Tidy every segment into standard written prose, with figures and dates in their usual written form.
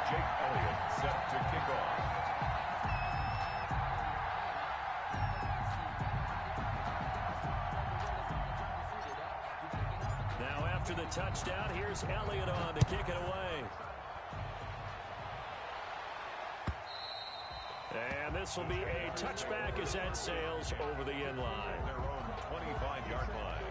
Jake Elliott set to kick off. Now after the touchdown, here's Elliott on to kick it away. And this will be a touchback as that sails over the end line. Their own 25-yard line.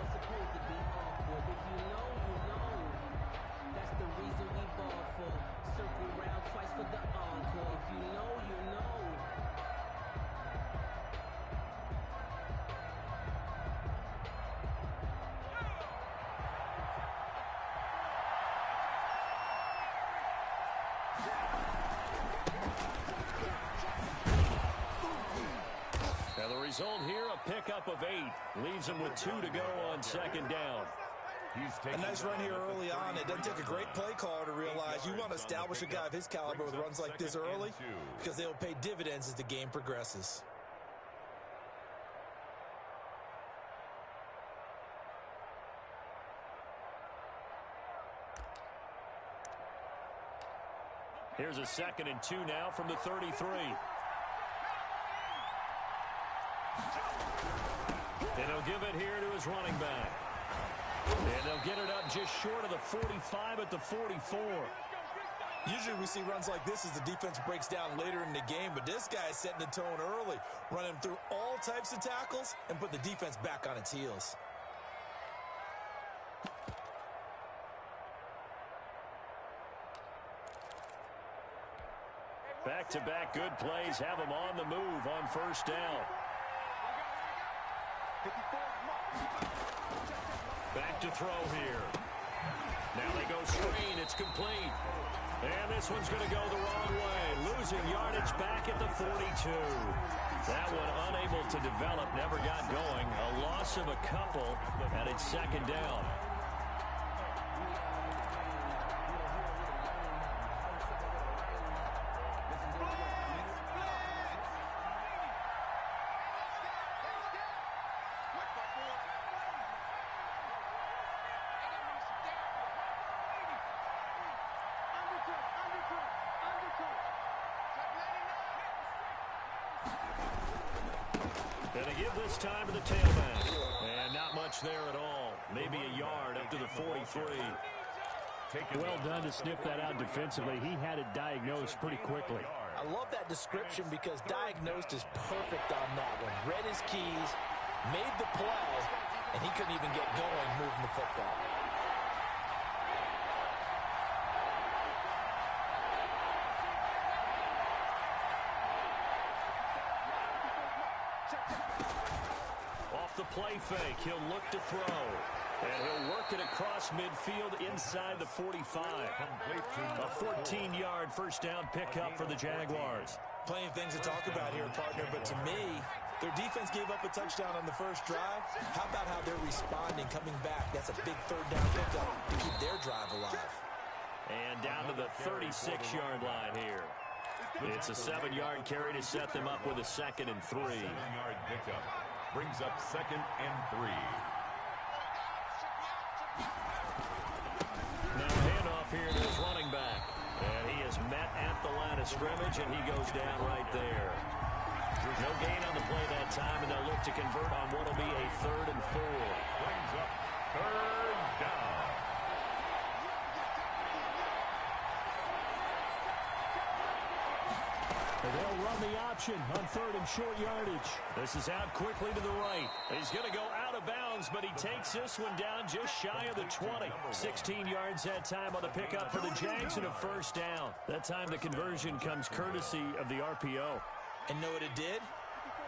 That's the reason we ball for. Circle round twice for the encore. If you know, you know. Now the result here, a pickup of 8. Leaves him with 2 to go on second down. A nice run here early on. It doesn't take a great play caller to realize you want to establish a guy of his caliber with runs like this early because they'll pay dividends as the game progresses. Here's a 2nd and 2 now from the 33. And he'll give it here to his running back. And they'll get it up just short of the 45 at the 44. Usually we see runs like this as the defense breaks down later in the game, but this guy is setting the tone early, running through all types of tackles and put the defense back on its heels. Back-to-back good plays have him on the move on first down. Back to throw here. Now they go screen. It's complete. And this one's going to go the wrong way. Losing yardage back at the 42. That one unable to develop, never got going. A loss of a couple, and it's second down. And they give this time to the tailback. And not much there at all. Maybe a yard up to the 43. Well done to sniff that out defensively. He had it diagnosed pretty quickly. I love that description because diagnosed is perfect on that one. Read his keys, made the play, and he couldn't even get going moving the football. Off the play fake, he'll look to throw. And he'll work it across midfield inside the 45. A 14-yard first down pickup for the Jaguars. Plenty of things to talk about here, partner, but to me, their defense gave up a touchdown on the first drive. How about how they're responding, coming back? That's a big third down pickup to keep their drive alive. And down to the 36-yard line here. It's a 7-yard carry to set them up with a 2nd and 3. 7-yard pickup brings up 2nd and 3. Now handoff here to his running back. And he is met at the line of scrimmage, and he goes down right there. No gain on the play that time, and they'll look to convert on what will be a 3rd and 4. Brings up 3rd down. They'll run the option on 3rd and short yardage. This is out quickly to the right. He's going to go out of bounds, but he takes this one down just shy of the 20. 16 yards that time on the pickup for the Jags and a first down. That time the conversion comes courtesy of the RPO. And know what it did?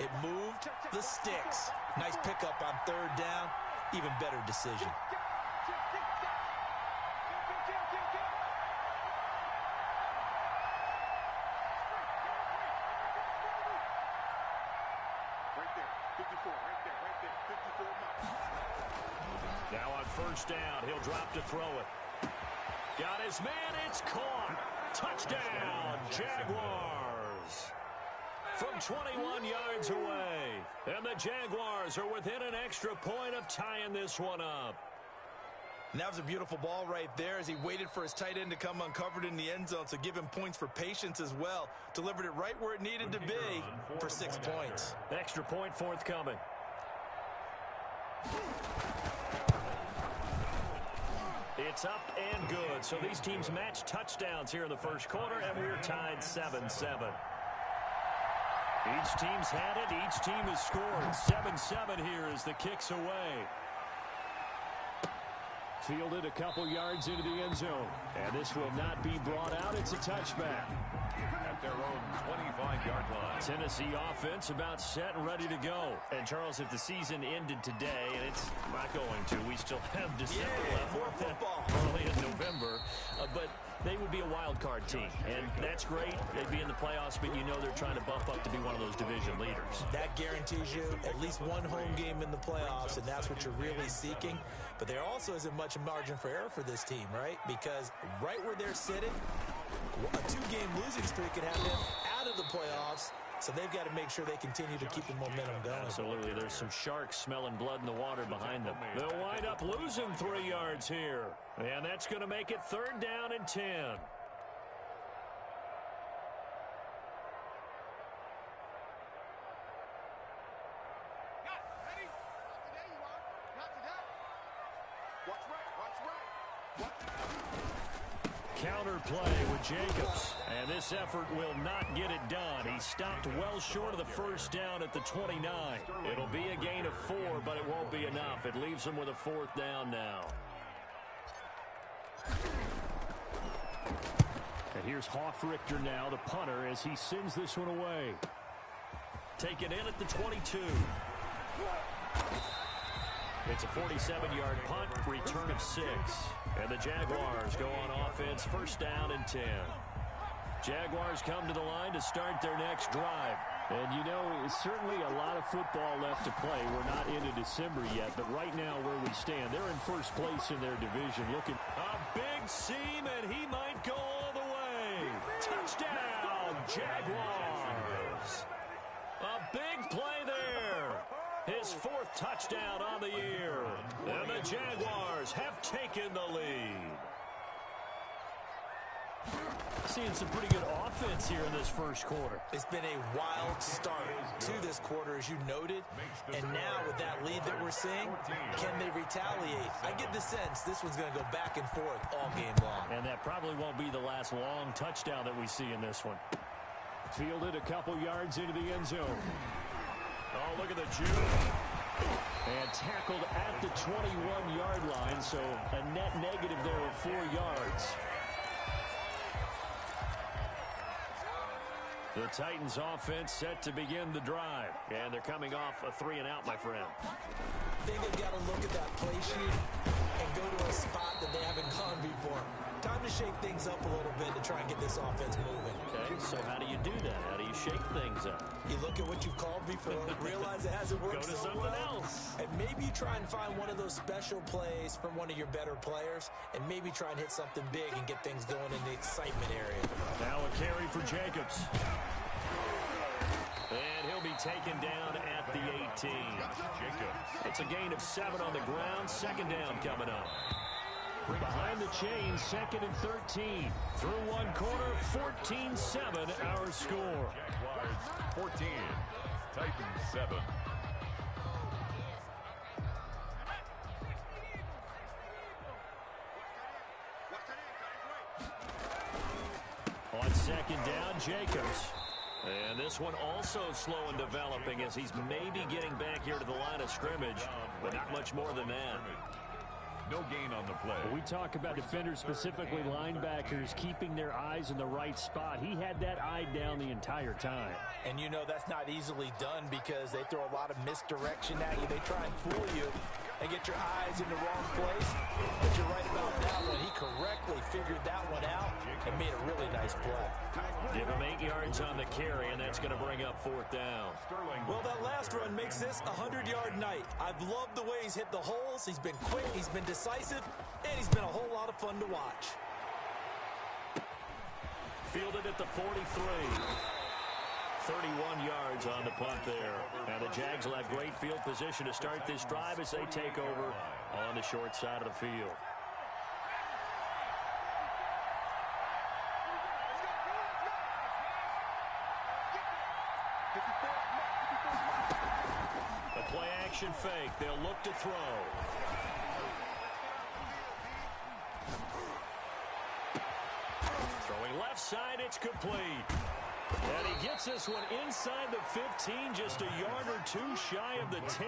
It moved the sticks. Nice pickup on 3rd down. Even better decision. Now on first down, he'll drop to throw it. Got his man, it's caught. Touchdown, Jaguars. From 21 yards away. And the Jaguars are within an extra point of tying this one up. And that was a beautiful ball right there as he waited for his tight end to come uncovered in the end zone, so give him points for patience as well. Delivered it right where it needed to be for 6 points. Extra point forthcoming. It's up and good. So these teams match touchdowns here in the first quarter, and we're tied 7-7. Each team's had it. Each team has scored. 7-7 here as the kick's away. Fielded a couple yards into the end zone. And this will not be brought out. It's a touchback. At their own 25-yard line. Tennessee offense about set and ready to go. And, Charles, if the season ended today, and it's not going to, we still have December left. More football. Early in November. But they would be a wild card team. And that's great. They'd be in the playoffs, but you know they're trying to bump up to be one of those division leaders. That guarantees you at least one home game in the playoffs, and that's what you're really seeking. But there also isn't much margin for error for this team, right? Because right where they're sitting, a 2-game losing streak could have them out of the playoffs, so they've got to make sure they continue to keep the momentum going. Absolutely. There's some sharks smelling blood in the water behind them. They'll wind up losing 3 yards here. And that's going to make it 3rd down and 10. Counter play with Jacobs. And this effort will not get it done. He stopped well short of the first down at the 29. It'll be a gain of 4, but it won't be enough. It leaves him with a 4th down now. And here's Hofrichter now, the punter, as he sends this one away. Taken in at the 22. It's a 47-yard punt, return of 6. And the Jaguars go on offense, 1st down and 10. Jaguars come to the line to start their next drive. And, you know, it's certainly a lot of football left to play. We're not into December yet, but right now where we stand, they're in first place in their division. Looking a big seam, and he might go all the way. Touchdown, Jaguars. A big play there. His 4th touchdown on the year. And the Jaguars have taken the lead. Seeing some pretty good offense here in this first quarter. It's been a wild start to this quarter, as you noted. And now with that lead that we're seeing, can they retaliate? I get the sense this one's going to go back and forth all game long. And that probably won't be the last long touchdown that we see in this one. fielded a couple yards into the end zone. Oh, look at the juke. And tackled at the 21-yard line, so a net negative there of 4 yards. The Titans offense set to begin the drive. And they're coming off a 3-and-out, my friend. I think they've got to look at that play sheet and go to a spot that they haven't gone before. Time to shake things up a little bit to try and get this offense moving. Okay, so how do you do that? How do you shake things up? You look at what you've called before, realize it hasn't worked Go to so something well, else. and maybe try and find one of those special plays from one of your better players, and maybe try and hit something big and get things going in the excitement area. Now a carry for Jacobs. And he'll be taken down at the 18. It's a gain of 7 on the ground. Second down coming up. Behind the chains, 2nd and 13. Through one quarter, 14-7 our score. Jaguars 14, Titans 7. On second down, Jacobs. And this one also slow in developing as he's maybe getting back here to the line of scrimmage, but not much more than that. No gain on the play. We talk about defenders, specifically linebackers, keeping their eyes in the right spot. He had that eye down the entire time. And you know that's not easily done because they throw a lot of misdirection at you. They try and fool you and get your eyes in the wrong place. But you're right about that one. He correctly figured that one out and made a really nice play. Give him 8 yards on the carry, and that's going to bring up 4th down. Well, that last run makes this a 100-yard night. I've loved the way he's hit the holes. He's been quick, he's been decisive, and he's been a whole lot of fun to watch. Fielded at the 43. 31 yards on the punt there. Now the Jags will have great field position to start this drive as they take over on the short side of the field. play action fake. They'll look to throw. Throwing left side, it's complete. And he gets this one inside the 15, just a yard or two shy of the 10.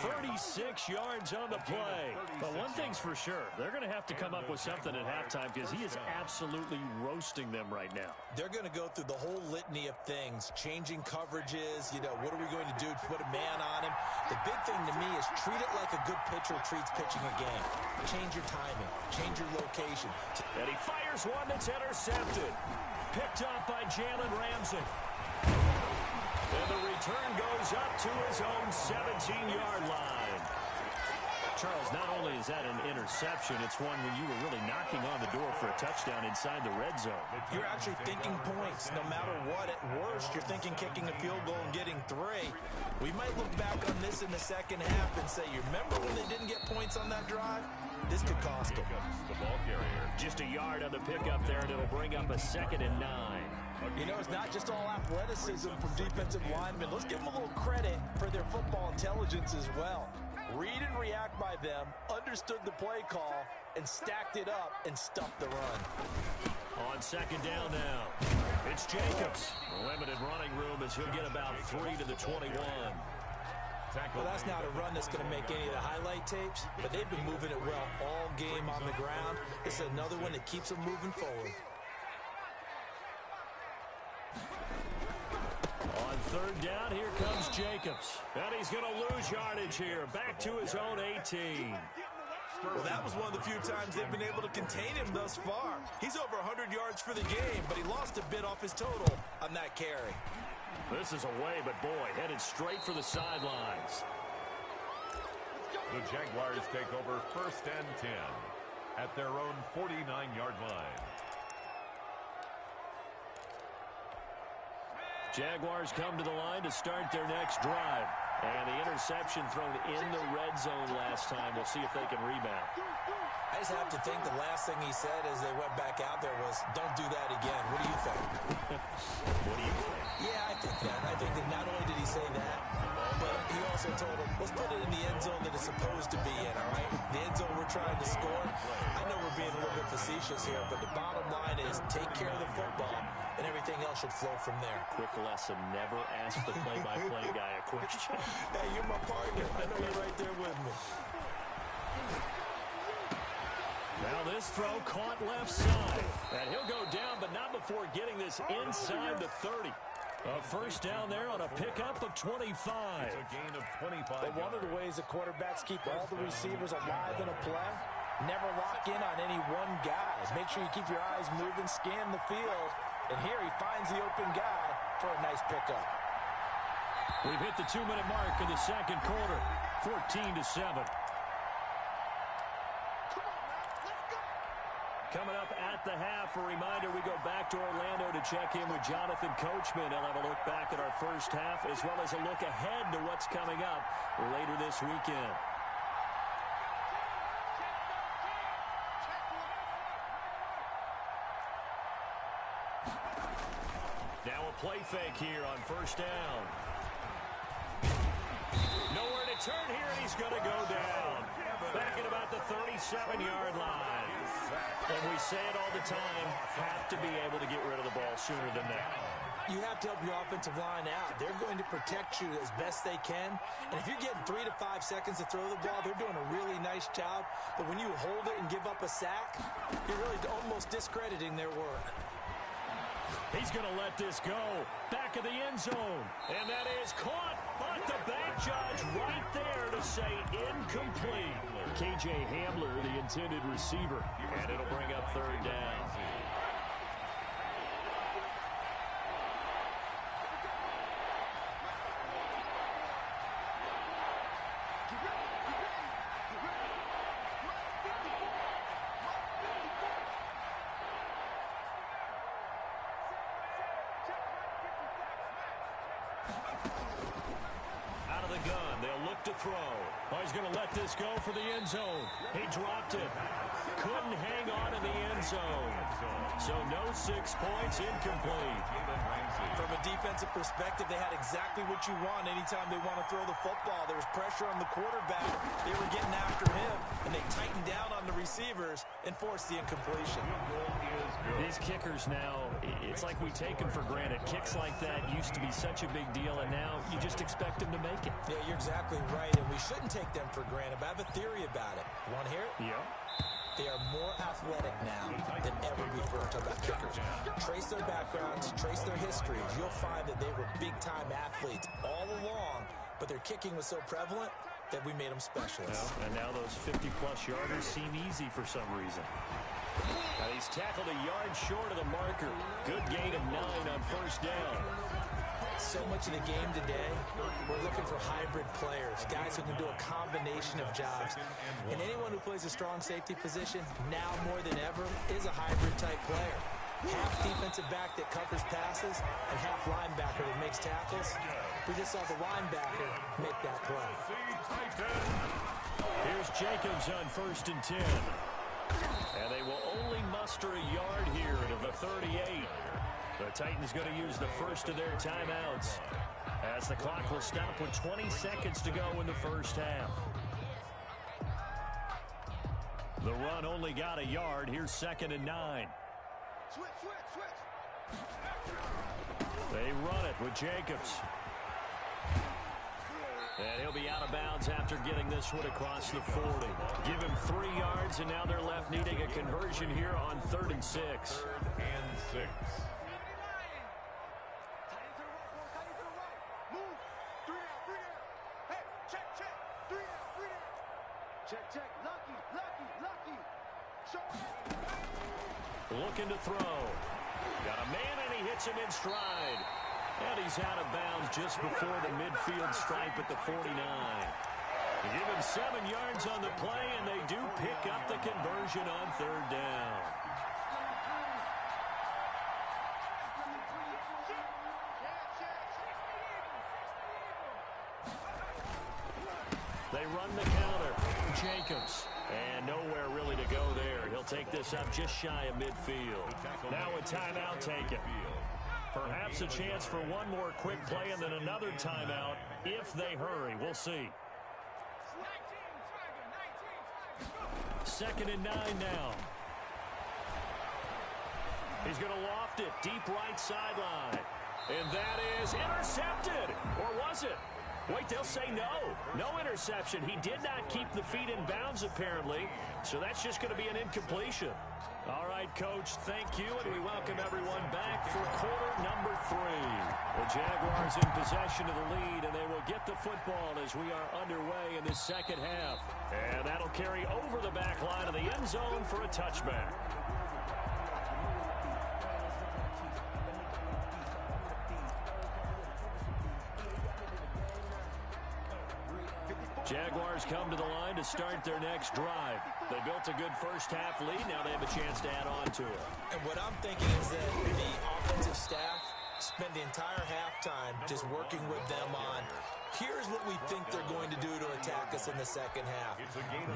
36 yards on the play. But one thing's for sure, they're going to have to come up with something at halftime because he is absolutely roasting them right now. They're going to go through the whole litany of things, changing coverages, what are we going to do to put a man on him? The big thing to me is treat it like a good pitcher treats pitching a game. Change your timing, change your location. And he fires one that's intercepted. Picked off by Jalen Ramsey. And the return goes up to his own 17-yard line. Charles, not only is that an interception, it's one when you were really knocking on the door for a touchdown inside the red zone. You're actually thinking points. No matter what, at worst, you're thinking kicking a field goal and getting 3. We might look back on this in the second half and say, you remember when they didn't get points on that drive? This could cost them. The ball carrier. Just a yard on the pickup there, and it'll bring up a 2nd and 9. It's not just all athleticism from defensive linemen. Let's give them a little credit for their football intelligence as well. Read and react by them, understood the play call, and stacked it up and stuffed the run. On 2nd down now, it's Jacobs. Limited running room as he'll get about 3 to the 21. Well, that's not a run that's going to make any of the highlight tapes, but they've been moving it well all game on the ground. This is another one that keeps them moving forward. On 3rd down, here comes Jacobs. And he's going to lose yardage here, back to his own 18. Well, that was one of the few times they've been able to contain him thus far. He's over 100 yards for the game, but he lost a bit off his total on that carry. This is away, but boy, headed straight for the sidelines. The Jaguars take over 1st and 10 at their own 49-yard line. Jaguars come to the line to start their next drive. And the interception thrown in the red zone last time. We'll see if they can rebound. I just have to think the last thing he said as they went back out there was, don't do that again. What do you think? What do you think? Yeah, I think that. I think that not only did he say that, but he also told him, let's put it in the end zone that it's supposed to be in, all right? The end zone we're trying to score. I know we're being a little bit facetious here, but the bottom line is take care of the football, and everything else should flow from there. Quick lesson, never ask the play-by-play guy a question. Hey, you're my partner. I know you're right there with me. Now this throw caught left side. And he'll go down, but not before getting this inside the 30. A 1st down there on a pickup of 25. A gain of 25. But one of the ways the quarterbacks keep all the receivers alive in a play, never lock in on any one guy. Make sure you keep your eyes moving, scan the field. And here he finds the open guy for a nice pickup. We've hit the 2-minute mark in the 2nd quarter. 14-7. Coming up at the half, a reminder, we go back to Orlando to check in with Jonathan Coachman. He'll have a look back at our first half as well as a look ahead to what's coming up later this weekend. Now a play fake here on 1st down. Nowhere to turn here, and he's going to go down. Back at about the 37-yard line. And we say it all the time, have to be able to get rid of the ball sooner than that. You have to help your offensive line out. They're going to protect you as best they can. And if you're getting 3 to 5 seconds to throw the ball, they're doing a really nice job. But when you hold it and give up a sack, you're really almost discrediting their work. He's going to let this go. Back of the end zone. And that is caught. But the back judge right there to say incomplete. K.J. Hamler, the intended receiver. And it'll bring up 3rd down. Out of the gun, they'll look to throw. Oh, he's going to let this go for the end zone. He dropped it. Couldn't hang on in the end zone. So no 6 points, incomplete. From a defensive perspective, they had exactly what you want anytime they want to throw the football. There was pressure on the quarterback. They were getting after him, and they tightened down on the receivers and forced the incompletion. These kickers now, it's like we take them for granted. Kicks like that used to be such a big deal, and now you just expect them to make it. Yeah, you're exactly right, and we shouldn't take them for granted, but I have a theory about it. You want to hear it? Yeah. They are more athletic now than ever before. Talk about kickers. Trace their backgrounds, trace their histories. You'll find that they were big-time athletes all along, but their kicking was so prevalent that we made them specialists. Well, and now those 50-plus yarders seem easy for some reason. And he's tackled a yard short of the marker. Good gain of 9 on first down. So much of the game today, we're looking for hybrid players, guys who can do a combination of jobs. And anyone who plays a strong safety position, now more than ever, is a hybrid-type player. Half defensive back that covers passes and half linebacker that makes tackles. We just saw the linebacker make that play. Here's Jacobs on first and 10. And they will only muster a yard here to the 38. The Titans going to use the first of their timeouts as the clock will stop with 20 seconds to go in the first half. The run only got a yard. Here's 2nd and 9. They run it with Jacobs. And he'll be out of bounds after getting this one across the 40. Give him 3 yards, and now they're left needing a conversion here on 3rd and 6. 3rd and 6. Looking to throw. Got a man, and he hits him in stride. And he's out of bounds just before the midfield stripe at the 49. Give him 7 yards on the play, and they do pick up the conversion on 3rd down. They run the counter. Jacobs. And nowhere really to go there. He'll take this up just shy of midfield. Now a timeout taken. Perhaps a chance for one more quick play and then another timeout if they hurry. We'll see. 2nd and 9 now. He's going to loft it deep right sideline. And that is intercepted. Or was it? Wait, they'll say no. No interception. He did not keep the feet in bounds, apparently. So that's just going to be an incompletion. All right, Coach, thank you, and we welcome everyone back for quarter number 3. The Jaguars in possession of the lead, and they will get the football as we are underway in this second half. And that'll carry over the back line of the end zone for a touchback. Jaguars come to the line to start their next drive. They built a good first half lead. Now they have a chance to add on to it. And what I'm thinking is that the offensive staff spent the entire halftime just working with them on, here's what we think they're going to do to attack us in the second half.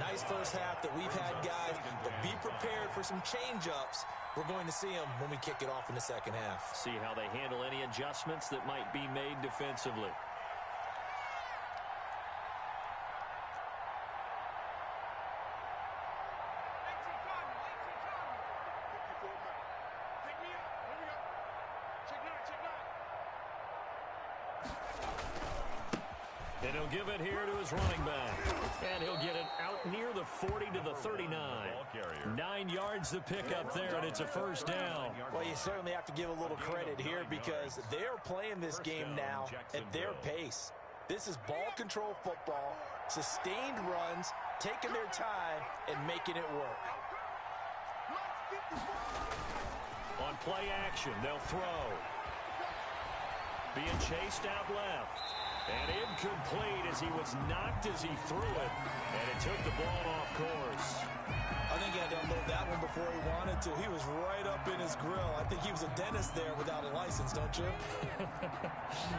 Nice first half that we've had, guys, but be prepared for some change-ups. We're going to see them when we kick it off in the second half. See how they handle any adjustments that might be made defensively. And he'll give it here to his running back. And he'll get it out near the 40 to the 39. 9 yards to pick up there, and it's a first down. Well, you certainly have to give a little credit here because they're playing this game now at their pace. This is ball control football, sustained runs, taking their time, and making it work. On play action, they'll throw. Being chased out left. And incomplete as he was knocked as he threw it. And it took the ball off course. I think he had to unload that one before he wanted to. He was right up in his grill. I think he was a dentist there without a license, don't you?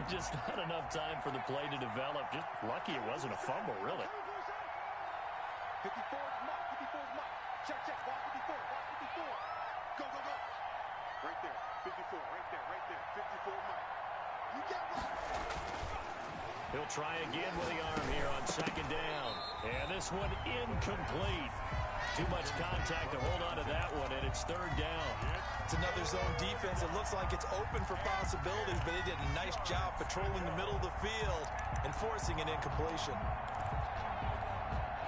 Just not enough time for the play to develop. Just lucky it wasn't a fumble, really. 54 is mark. 54 is mark. Check, check. 54. He'll try again with the arm here on second down. And this one incomplete. Too much contact to hold on to that one, and it's third down. It's another zone defense. It looks like it's open for possibilities, but they did a nice job patrolling the middle of the field and forcing an incompletion.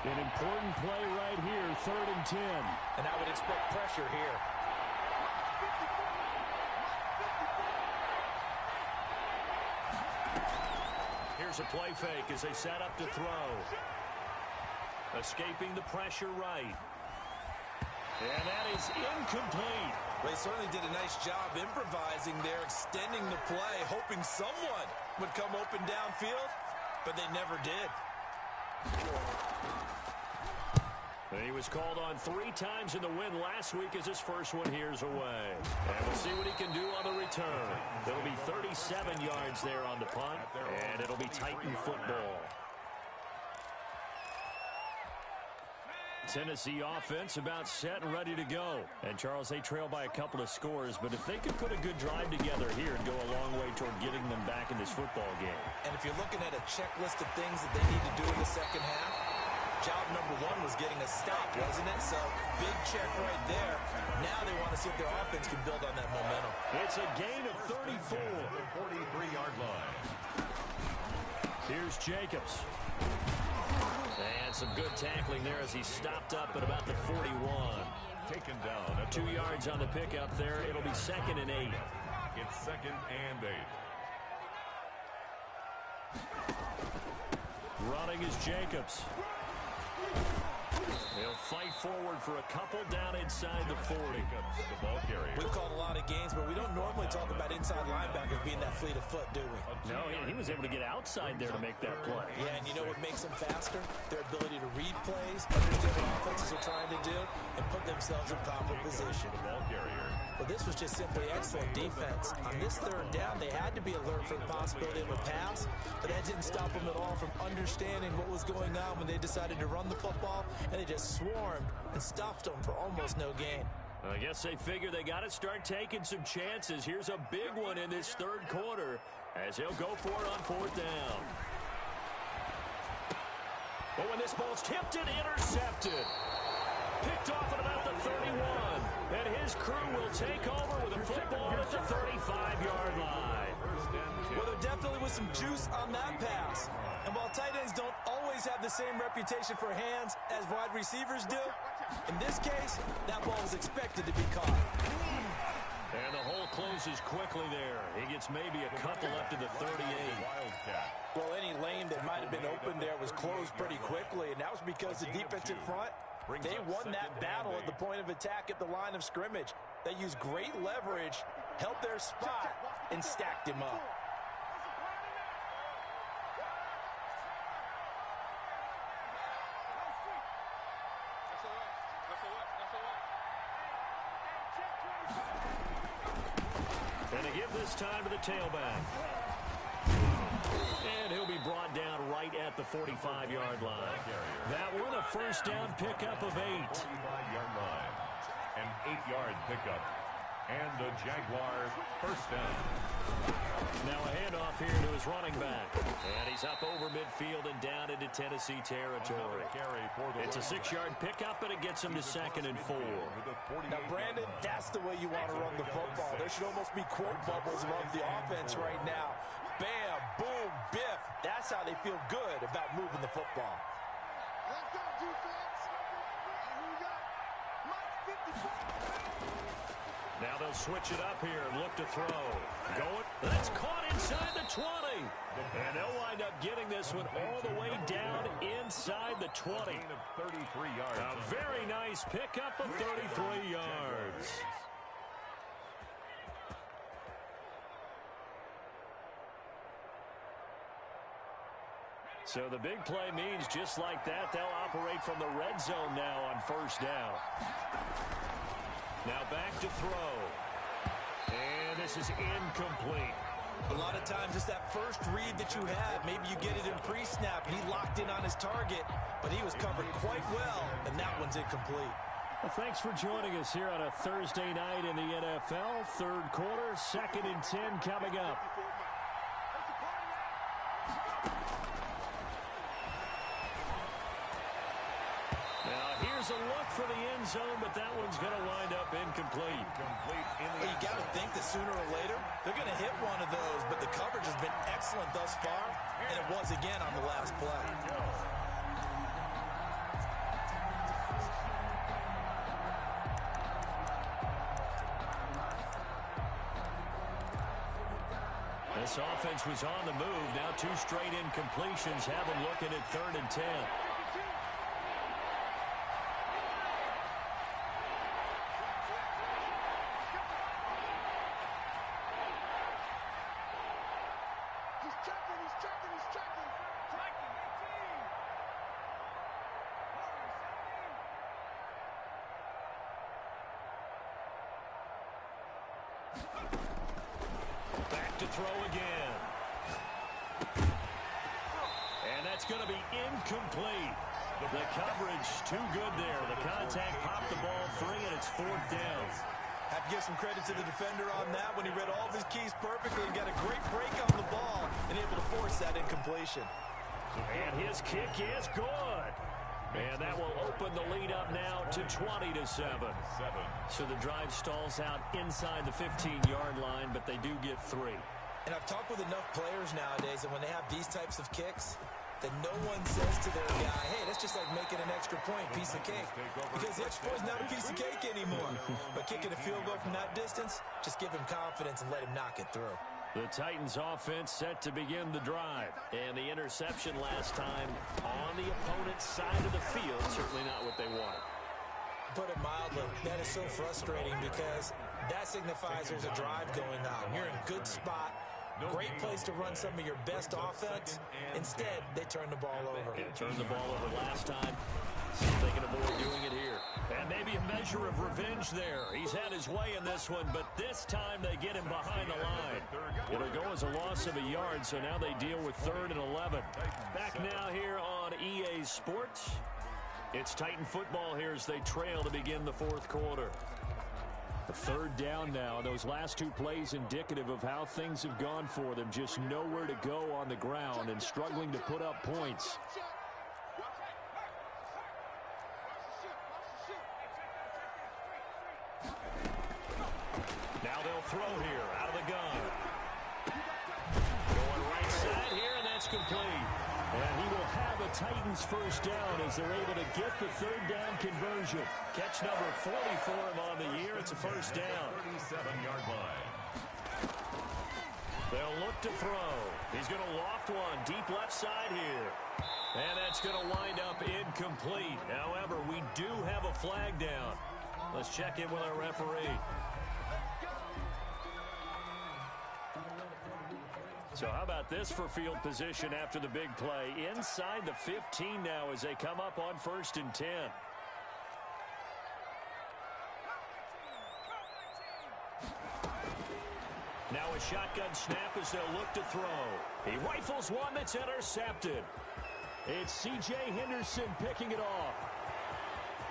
An important play right here, 3rd and 10. And I would expect pressure here. Here's a play fake as they set up to throw. Escaping the pressure right. And that is incomplete. They certainly did a nice job improvising there, extending the play, hoping someone would come open downfield, but they never did. And he was called on 3 times in the win last week as his first one here's away. And we'll see what he can do on the return. It'll be 37 yards there on the punt, and it'll be Titan football. Tennessee offense about set and ready to go. And, Charles, they trail by a couple of scores, but if they could put a good drive together here and go a long way toward getting them back in this football game. And if you're looking at a checklist of things that they need to do in the second half, job number 1 was getting a stop, wasn't it? So, big check right there. Now they want to see if their offense can build on that momentum. It's a gain of 34. The 43-yard line. Here's Jacobs. And some good tackling there as he stopped up at about the 41. Taken down at 2 yards on the pickup there. It'll be 2nd and 8. It's 2nd and 8. Running is Jacobs. He'll fight forward for a couple down inside the 40. The ball carrier. We've called a lot of games, but we don't normally talk about inside linebackers being that fleet of foot, do we? No, he was able to get outside there to make that play. Yeah, and you know what makes them faster? Their ability to read plays, understand what offenses are trying to do, and put themselves in proper position. The ball carrier. Well, this was just simply excellent defense. On this 3rd down, they had to be alert for the possibility of a pass, but that didn't stop them at all from understanding what was going on when they decided to run the football, and they just swarmed and stuffed them for almost no gain. I guess they figure they got to start taking some chances. Here's a big one in this 3rd quarter as he'll go for it on 4th down. But when this ball's tipped and intercepted. Picked off at about the 31. And his crew will take over with a football at the 35-yard line. Well, there definitely was some juice on that pass. And while tight ends don't always have the same reputation for hands as wide receivers do, in this case, that ball was expected to be caught. And the hole closes quickly there. He gets maybe a couple up to the 38. Well, any lane that might have been open there was closed pretty quickly, and that was because the defensive front, they won that battle at the point of attack at the line of scrimmage. They used great leverage, held their spot, and stacked him up. And they give this time to the tailback. And he'll be brought down right at the 45-yard line. That one, a 1st down pickup of 8. 45-yard line. An 8-yard pickup. And the Jaguars 1st down. Now a handoff here to his running back. And he's up over midfield and down into Tennessee territory. It's a 6-yard pickup, and it gets him to 2nd and 4. Now, Brandon, that's the way you want to run the football. There should almost be quote bubbles above the offense right now. Bam, boom, biff. That's how they feel good about moving the football. Let's go, defense. And we got Mike 54. Now they'll switch it up here and look to throw. Going. That's caught inside the 20. And they'll wind up getting this one all the way down inside the 20. A very nice pickup of 33 yards. So the big play means just like that, they'll operate from the red zone now on 1st down. Now back to throw. And this is incomplete. A lot of times it's that first read that you have. Maybe you get it in pre-snap, and he locked in on his target, but he was covered quite well, and that one's incomplete. Well, thanks for joining us here on a Thursday night in the NFL. Third quarter, 2nd and 10 coming up. Now, here's a look for the end zone, but that one's going to wind up incomplete. Well, you got to think that sooner or later they're going to hit one of those, but the coverage has been excellent thus far, and it was again on the last play. This offense was on the move. Now 2 straight incompletions have them looking at 3rd and 10. Back to throw again. And that's going to be incomplete. The coverage too good there. The contact popped the ball free, and it's 4th down. Have to give some credit to the defender on that when he read all of his keys perfectly and got a great break on the ball and able to force that incompletion. And his kick is good. And that will open the lead up now to 20-7. So the drive stalls out inside the 15-yard line, but they do get 3. And I've talked with enough players nowadays, and when they have these types of kicks, that no one says to their guy, hey, that's just like making an extra point, piece of cake. Because the extra point is not a piece of cake anymore. But kicking a field goal from that distance, just give him confidence and let him knock it through. The Titans offense set to begin the drive. And the interception last time on the opponent's side of the field, certainly not what they wanted. Put it mildly, that is so frustrating because that signifies there's a drive going on. You're in a good spot, great place to run some of your best offense. Instead, they turn the ball over. Yeah, turned the ball over last time. See if they can avoid doing it here. And maybe a measure of revenge there. He's had his way in this one, but this time they get him behind the line. It'll go as a loss of a yard, so now they deal with 3rd and 11. Back now here on EA Sports. It's Titan football here as they trail to begin the 4th quarter. The 3rd down now. Those last 2 plays indicative of how things have gone for them. Just nowhere to go on the ground and struggling to put up points. Now they'll throw here out of the gun. Going right side here, and that's complete. And he will have a Titans first down as they're able to get the 3rd down conversion. Catch number 40 for him on the year. It's a first down. 37-yard line. They'll look to throw. He's going to loft one deep left side here. And that's going to wind up incomplete. However, we do have a flag down. Let's check in with our referee. So how about this for field position after the big play? Inside the 15 now as they come up on 1st and 10. Now a shotgun snap as they'll look to throw. He rifles one that's intercepted. It's C.J. Henderson picking it off.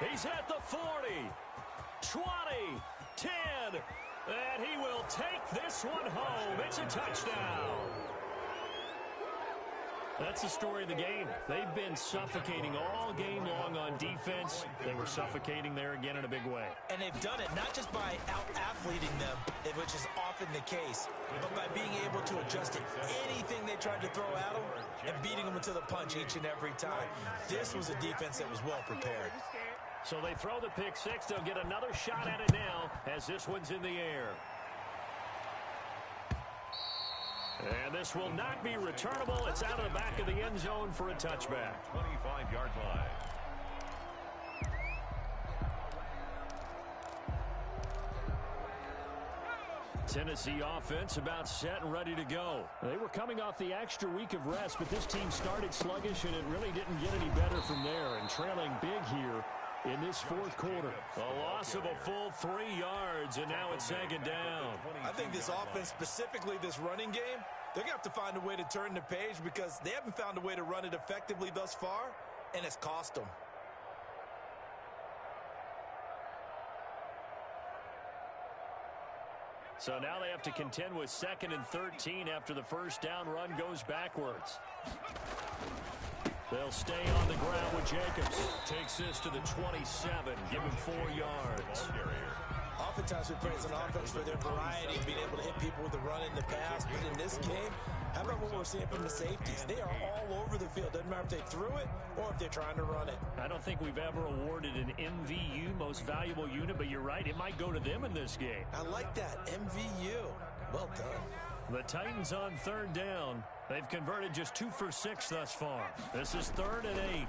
He's at the 40, 20, 10. And he will take this one home. It's a touchdown. That's the story of the game. They've been suffocating all game long on defense. They were suffocating there again in a big way. And they've done it not just by out-athleting them, which is often the case, but by being able to adjust to anything they tried to throw at them and beating them to the punch each and every time. This was a defense that was well prepared. So they throw the pick six. They'll get another shot at it now as this one's in the air. And this will not be returnable. It's out of the back of the end zone for a touchback. 25-yard line. Tennessee offense about set and ready to go. They were coming off the extra week of rest, but this team started sluggish, and it really didn't get any better from there. And trailing big here in this fourth quarter. A loss of a full 3 yards, and now it's second down. I think this offense, specifically this running game, they're going to have to find a way to turn the page because they haven't found a way to run it effectively thus far, and it's cost them. So now they have to contend with 2nd and 13 after the first down run goes backwards. They'll stay on the ground with Jacobs. Takes this to the 27. Give him 4 yards. Oftentimes we praise an offense for their variety, being able to hit people with the run in the pass. But in this game, how about what we're seeing from the safeties? They are all over the field. Doesn't matter if they threw it or if they're trying to run it. I don't think we've ever awarded an MVU, most valuable unit, but you're right. It might go to them in this game. I like that. MVU. Well done. The Titans on 3rd down. They've converted just 2 for 6 thus far. This is 3rd and 8.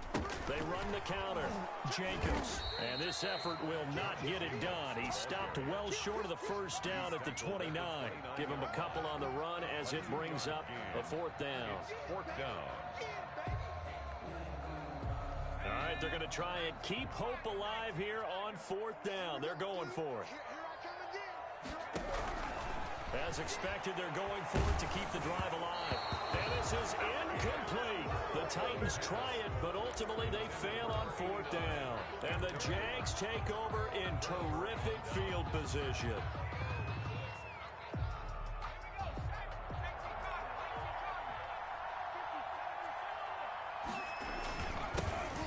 They run the counter. Jacobs. And this effort will not get it done. He stopped well short of the first down at the 29. Give him a couple on the run as it brings up a 4th down. 4th down. All right, they're going to try and keep hope alive here on 4th down. They're going for it. As expected, they're going for it to keep the drive alive. And this is incomplete. The Titans try it, but ultimately they fail on 4th down. And the Jags take over in terrific field position.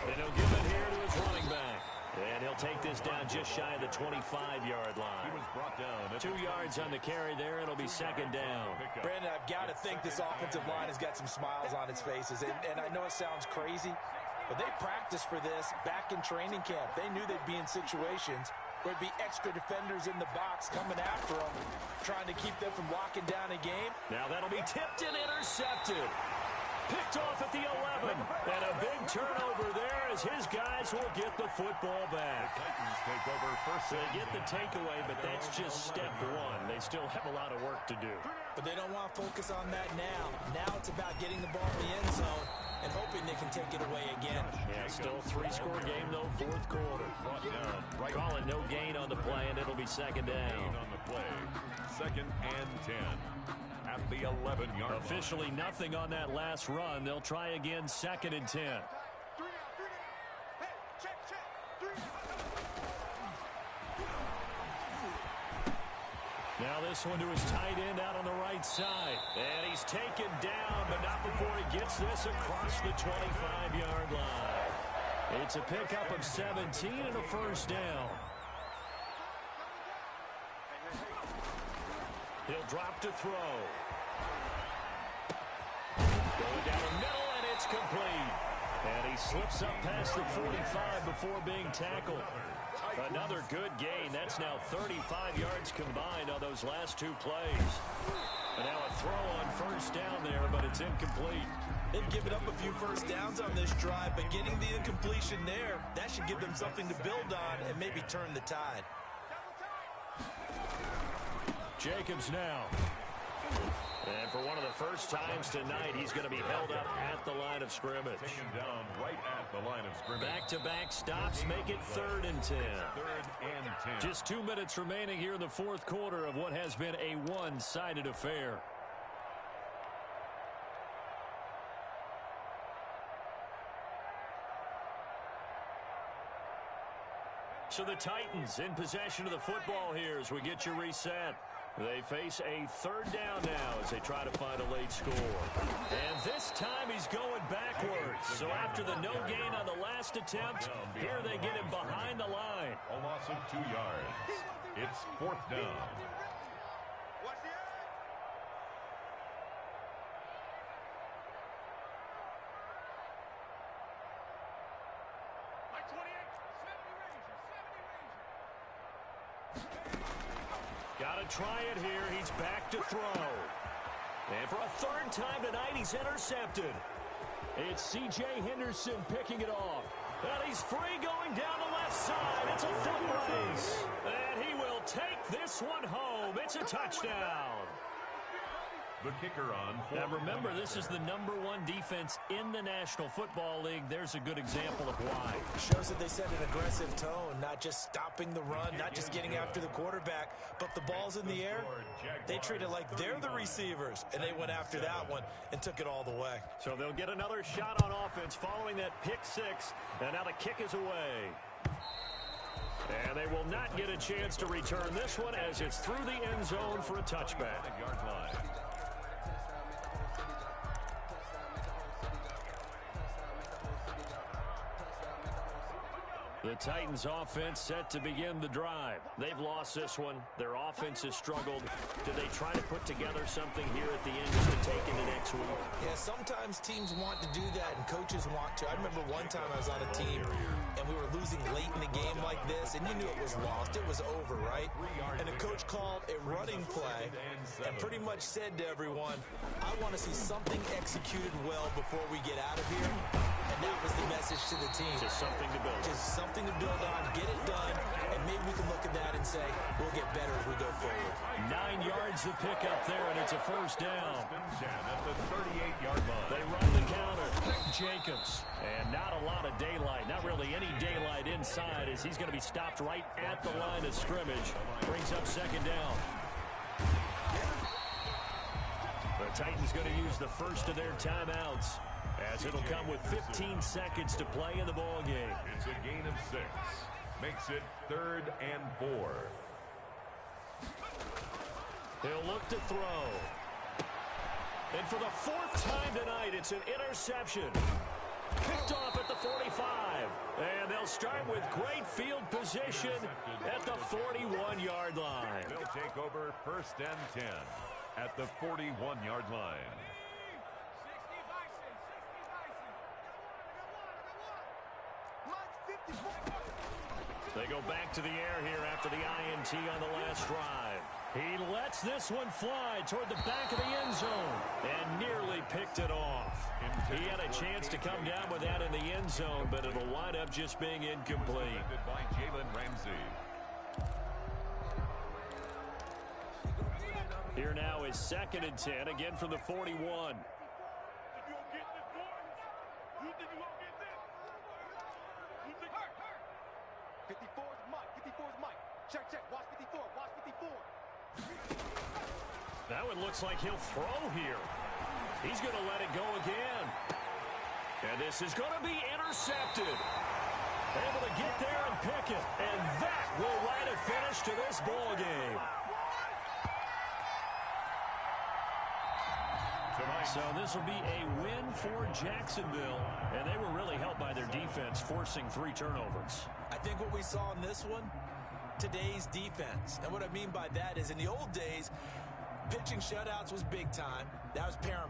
And he'll give it here to his running back. And he'll take this down just shy of the 25-yard line. He was brought down. 2 yards on the carry there. It'll be 2nd down. Brandon, I've got to think this offensive line has got some smiles on its faces. And I know it sounds crazy, but they practiced for this back in training camp. They knew they'd be in situations where it'd be extra defenders in the box coming after them, trying to keep them from locking down a game. Now that'll be tipped and intercepted. Picked off at the 11. And a big turnover there as his guys will get the football back. The Titans take over first. They get the takeaway, but that's just step 1. They still have a lot of work to do. But they don't want to focus on that now. Now it's about getting the ball in the end zone and hoping they can take it away again. Yeah, still 3-score game, though, 4th quarter. Call it no gain on the play, and it'll be 2nd down. On the play. 2nd and 10. At the 11-yard line. Officially nothing on that last run. They'll try again, 2nd and 10. Now this one to his tight end out on the right side. And he's taken down, but not before he gets this across the 25-yard line. It's a pickup of 17 and a first down. He'll drop to throw. Going down the middle, and it's complete. And he slips up past the 45 before being tackled. Another good gain. That's now 35 yards combined on those last 2 plays. And now a throw on first down there, but it's incomplete. They've given up a few first downs on this drive, but getting the incompletion there, that should give them something to build on and maybe turn the tide. Jacobs now. And for one of the first times tonight, he's going to be held up at the line of scrimmage. Taken down right at the line of scrimmage. Back-to-back stops make it 3rd and 10. 3rd and 10. Just 2 minutes remaining here in the 4th quarter of what has been a one-sided affair. So the Titans in possession of the football here as we get you reset. They face a 3rd down now as they try to find a late score. And this time he's going backwards. So after the no gain on the last attempt, here they get him behind the line. A loss of 2 yards. It's 4th down. Got to try it here. He's back to throw. And for a 3rd time tonight, he's intercepted. It's C.J. Henderson picking it off. And he's free going down the left side. It's a foot race. And he will take this one home. It's a touchdown. The kicker on. Now remember, this is the #1 defense in the National Football League. There's a good example of why. Shows that they set an aggressive tone, not just stopping the run, not just getting after the quarterback, but the ball's in the air. They treat it like they're the receivers, and they went after that one and took it all the way. So they'll get another shot on offense following that pick 6, and now the kick is away. And they will not get a chance to return this one as it's through the end zone for a touchback. Yard line. The Titans offense set to begin the drive. They've lost this one. Their offense has struggled. Do they try to put together something here at the end just to take into next week? Yeah, sometimes teams want to do that and coaches want to. I remember one time I was on a team and we were losing late in the game like this and you knew it was lost. It was over, right? And the coach called a running play and pretty much said to everyone, I want to see something executed well before we get out of here. And that was the message to the team. Just something to build. Just something to build on, get it done, and maybe we can look at that and say, we'll get better as we go forward. 9 yards to pick up there, and it's a first down. At the 38-yard line. They run the counter. Jacobs. And not a lot of daylight. Not really any daylight inside as he's going to be stopped right at the line of scrimmage. Brings up second down. The Titans going to use the first of their timeouts, as it'll come with 15 seconds to play in the ball game. It's a gain of 6. Makes it 3rd and 4. He'll look to throw. And for the 4th time tonight, it's an interception. Picked off at the 45. And they'll start with great field position at the 41-yard line. They'll take over 1st and 10 at the 41-yard line. They go back to the air here after the INT on the last drive. He lets this one fly toward the back of the end zone and nearly picked it off. He had a chance to come down with that in the end zone, but it'll wind up just being incomplete. By Jalen Ramsey. Here now is 2nd and 10, again from the 41. Check. Watch 54. Watch 54. Now it looks like he'll throw here. He's going to let it go again. And this is going to be intercepted. Able to get there and pick it. And that will write a finish to this ball game. So this will be a win for Jacksonville. And they were really helped by their defense, forcing 3 turnovers. I think what we saw in this one, today's defense. And what I mean by that is in the old days, pitching shutouts was big time. That was paramount.